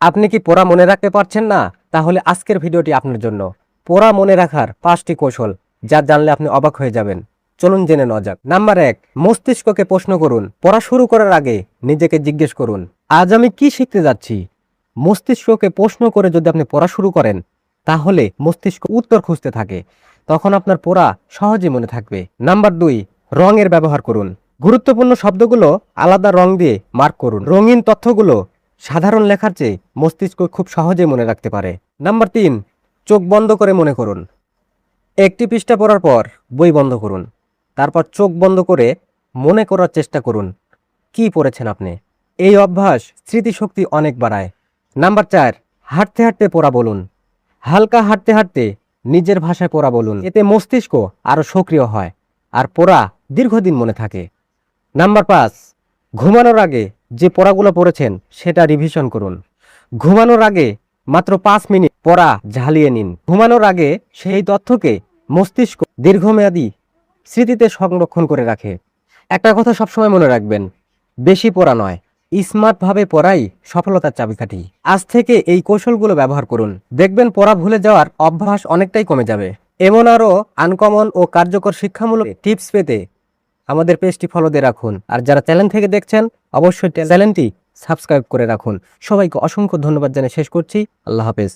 আপনি কি পড়া মনে রাখতে পারছেন না? তাহলে আজকের ভিডিওটি আপনার জন্য। পড়া মনে রাখার 5টি কৌশল, যা জানলে আপনি অবাক হয়ে যাবেন। চলুন জেনে নেওয়া যাক। নাম্বার 1, মস্তিষ্ককে প্রশ্ন করুন। পড়া শুরু করার আগে নিজেকে জিজ্ঞেস করুন, আজ আমি কি শিখতে যাচ্ছি? মস্তিষ্ককে প্রশ্ন করে যদি আপনি পড়া শুরু করেন, তাহলে মস্তিষ্ক উত্তর খুঁজতে থাকে। তখন আপনার পড়া সহজে মনে থাকবে। নাম্বার 2, রঙের ব্যবহার করুন। গুরুত্বপূর্ণ শব্দগুলো আলাদা রং দিয়ে মার্ক করুন। রঙিন তথ্যগুলো সাধারণ লেখার চেয়ে মস্তিষ্ক খুব সহজে মনে রাখতে পারে। নাম্বার 3, চোখ বন্ধ করে মনে করুন। একটি পৃষ্ঠা পড়ার পর বই বন্ধ করুন। তারপর চোখ বন্ধ করে মনে করার চেষ্টা করুন কি পড়েছেন আপনি। এই অভ্যাস স্মৃতিশক্তি অনেক বাড়ায়। নাম্বার 4, হাঁটতে হাঁটতে পড়া বলুন। হালকা হাঁটতে হাঁটতে নিজের ভাষায় পড়া বলুন। এতে মস্তিষ্ক আরও সক্রিয় হয় আর পড়া দীর্ঘদিন মনে থাকে। নাম্বার 5, ঘুমানোর আগে যে পড়াগুলো পড়েছেন সেটা রিভিশন করুন। ঘুমানোর আগে মাত্র 5 মিনিট পড়া ঝালিয়ে নিন। ঘুমানোর আগে সেই তথ্যকে মস্তিষ্ক দীর্ঘমেয়াদী স্মৃতিতে সংরক্ষণ করে রাখে। একটা কথা সবসময় মনে রাখবেন, বেশি পড়া নয়, স্মার্টভাবে পড়াই সফলতার চাবিকাঠি। আজ থেকে এই কৌশলগুলো ব্যবহার করুন, দেখবেন পড়া ভুলে যাওয়ার অভ্যাস অনেকটাই কমে যাবে। এমন আরও আনকমন ও কার্যকর শিক্ষামূলক টিপস পেতে আমাদের পেজটি ফলো দিয়ে রাখুন। আর যারা চ্যানেল থেকে দেখছেন, অবশ্যই চ্যানেলটি সাবস্ক্রাইব করে রাখুন। সবাইকে অসংখ্য ধন্যবাদ জানিয়ে শেষ করছি। আল্লাহ হাফেজ।